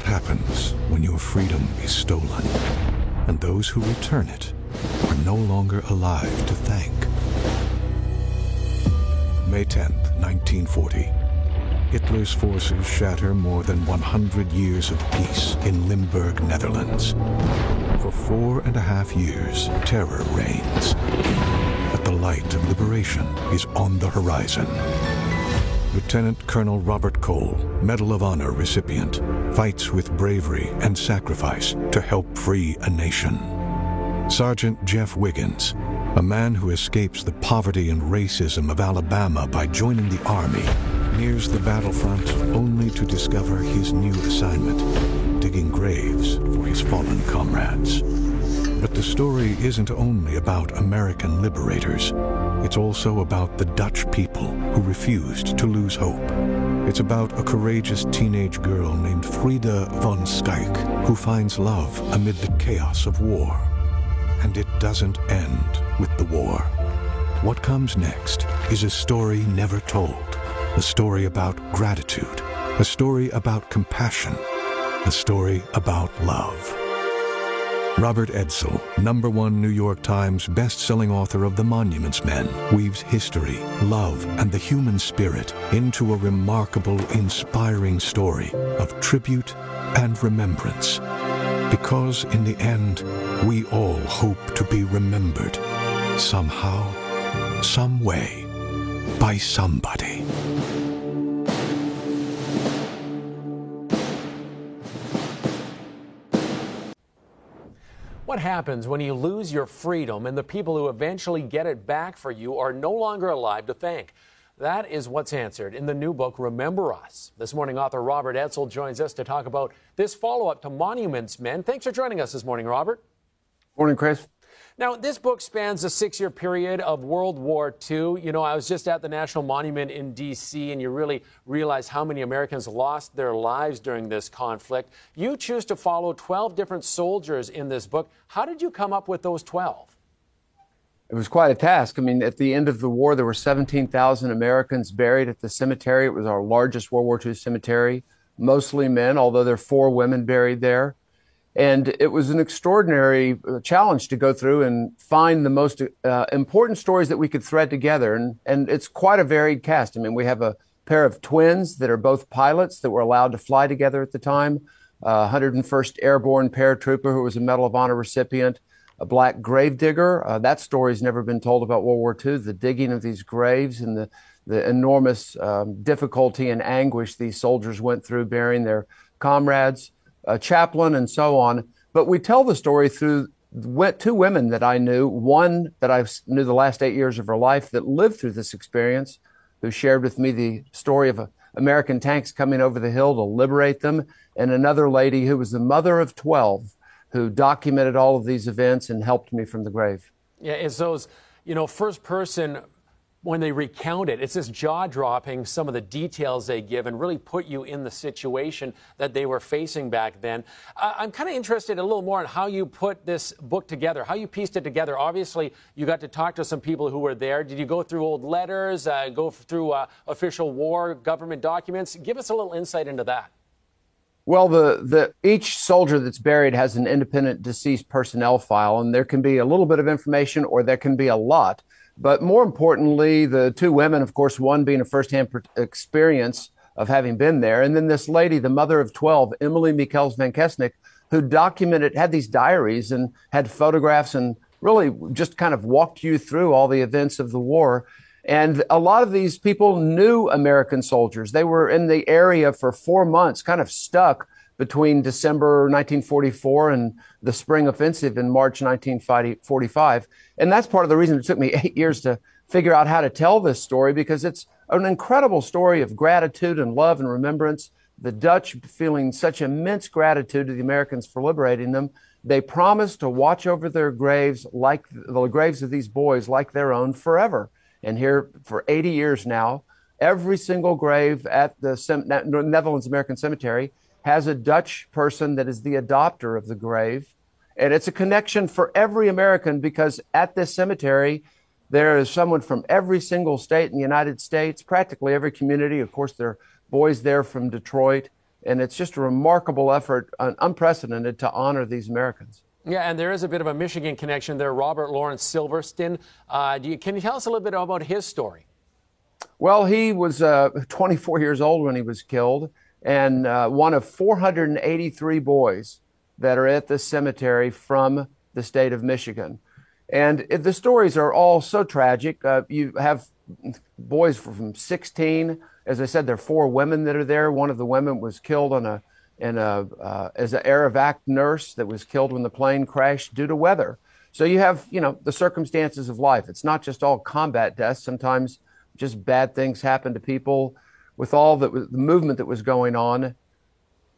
what happens when your freedom is stolen and those who return it are no longer alive to thank. May 10th, 1940. Hitler's forces shatter more than 100 years of peace in Limburg, Netherlands. For 4.5 years, terror reigns. But the light of liberation is on the horizon. Lieutenant Colonel Robert Cole, Medal of Honor recipient, fights with bravery and sacrifice to help free a nation. Sergeant Jeff Wiggins, a man who escapes the poverty and racism of Alabama by joining the Army, nears the battlefront only to discover his new assignment, digging graves for his fallen comrades. But the story isn't only about American liberators. It's also about the Dutch people who refused to lose hope. It's about a courageous teenage girl named Frida von Schaik who finds love amid the chaos of war. And it doesn't end with the war. What comes next is a story never told. A story about gratitude, a story about compassion, a story about love. Robert Edsel, #1 New York Times best-selling author of The Monuments Men, weaves history, love, and the human spirit into a remarkable, inspiring story of tribute and remembrance. Because in the end, we all hope to be remembered, somehow, some way, by somebody. What happens when you lose your freedom and the people who eventually get it back for you are no longer alive to thank? That is what's answered in the new book, Remember Us. This morning, author Robert Edsel joins us to talk about this follow-up to Monuments Men. Thanks for joining us this morning, Robert. Morning, Chris. Now, this book spans a 6-year period of World War II. You know, I was just at the National Monument in D.C., and you really realize how many Americans lost their lives during this conflict. You choose to follow 12 different soldiers in this book. How did you come up with those 12? It was quite a task. I mean, at the end of the war, there were 17,000 Americans buried at the cemetery. It was our largest World War II cemetery, mostly men, although there are 4 women buried there. And it was an extraordinary challenge to go through and find the most important stories that we could thread together. And it's quite a varied cast. I mean, we have a pair of twins that are both pilots that were allowed to fly together at the time, 101st Airborne paratrooper who was a Medal of Honor recipient, a black gravedigger. That story's never been told about World War II, the digging of these graves and the enormous difficulty and anguish these soldiers went through burying their comrades. A chaplain, and so on. But we tell the story through 2 women that I knew, one that I knew the last 8 years of her life that lived through this experience, who shared with me the story of American tanks coming over the hill to liberate them, and another lady who was the mother of 12, who documented all of these events and helped me from the grave. Yeah, it's those, first person, when they recount it, it's just jaw-dropping, some of the details they give, and really put you in the situation that they were facing back then. I'm kind of interested a little more in how you put this book together, how you pieced it together. Obviously, you got to talk to some people who were there. Did you go through old letters, go through official war government documents? Give us a little insight into that. Well, each soldier that's buried has an independent deceased personnel file, and there can be a little bit of information or there can be a lot. But more importantly, the 2 women, of course, one being a firsthand experience of having been there. And then this lady, the mother of 12, Emily Michels van Kesnick, who had these diaries and had photographs and really just kind of walked you through all the events of the war. And a lot of these people knew American soldiers. They were in the area for 4 months, kind of stuck between December 1944 and the spring offensive in March 1945. And that's part of the reason it took me 8 years to figure out how to tell this story, because it's an incredible story of gratitude and love and remembrance. The Dutch feeling such immense gratitude to the Americans for liberating them. They promised to watch over their graves, like the graves of these boys, like their own forever. And here for 80 years now, every single grave at the Netherlands American Cemetery has a Dutch person that is the adopter of the grave. And it's a connection for every American, because at this cemetery, there is someone from every single state in the United States, practically every community. Of course, there are boys there from Detroit, And it's just a remarkable effort, unprecedented, to honor these Americans. Yeah, and there is a bit of a Michigan connection there. Robert Lawrence Silverston. Can you tell us a little bit about his story? Well, he was 24 years old when he was killed, and one of 483 boys that are at this cemetery from the state of Michigan. And the stories are all so tragic. You have boys from 16. As I said, there are 4 women that are there. One of the women was killed as an Air-Evac nurse that was killed when the plane crashed due to weather. So you have, the circumstances of life. It's not just all combat deaths. Sometimes just bad things happen to people with all the movement that was going on.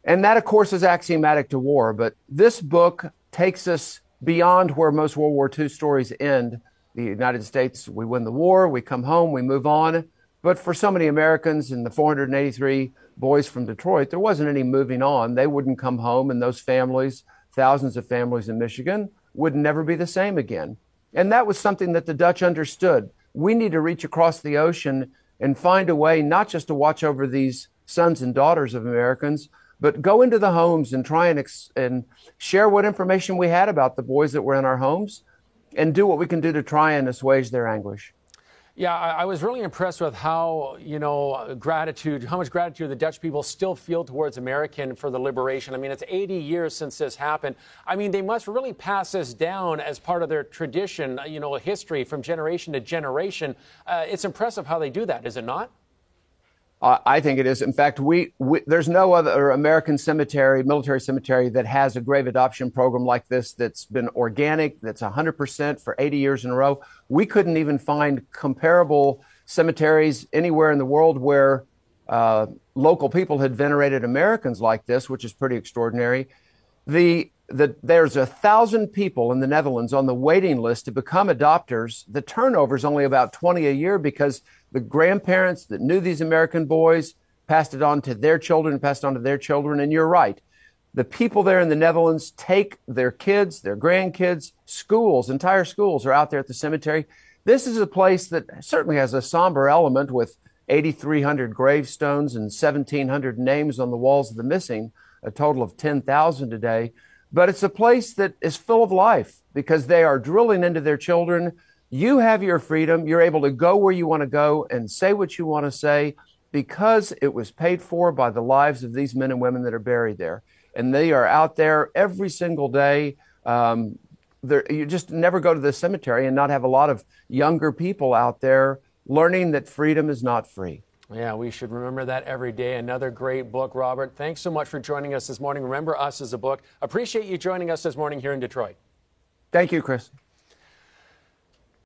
And that, of course, is axiomatic to war. But this book takes us beyond where most World War II stories end. The United States, we win the war, we come home, we move on. But for so many Americans and the 483 boys from Detroit, there wasn't any moving on. They wouldn't come home, and those families, thousands of families in Michigan, would never be the same again. And that was something that the Dutch understood. We need to reach across the ocean and find a way not just to watch over these sons and daughters of Americans, but go into the homes and try and share what information we had about the boys that were in our homes and do what we can do to try and assuage their anguish. Yeah, I was really impressed with how, how much gratitude the Dutch people still feel towards American for the liberation. I mean, it's 80 years since this happened. I mean, they must really pass this down as part of their tradition, history from generation to generation. It's impressive how they do that, is it not? I think it is. In fact, there's no other American cemetery, military cemetery, that has a grave adoption program like this that's been organic, that's 100% for 80 years in a row. We couldn't even find comparable cemeteries anywhere in the world where local people had venerated Americans like this, which is pretty extraordinary. There's 1,000 people in the Netherlands on the waiting list to become adopters. The turnover is only about 20 a year because the grandparents that knew these American boys passed it on to their children, passed it on to their children. And you're right. The people there in the Netherlands take their kids, their grandkids, schools, entire schools are out there at the cemetery. This is a place that certainly has a somber element with 8,300 gravestones and 1,700 names on the walls of the missing, a total of 10,000 today. But it's a place that is full of life because they are drilling into their children. You have your freedom. You're able to go where you want to go and say what you want to say because it was paid for by the lives of these men and women that are buried there. And they are out there every single day. You just never go to the cemetery and not have a lot of younger people out there learning that freedom is not free. Yeah, we should remember that every day. Another great book, Robert. Thanks so much for joining us this morning. Remember Us is a book. Appreciate you joining us this morning here in Detroit. Thank you, Chris.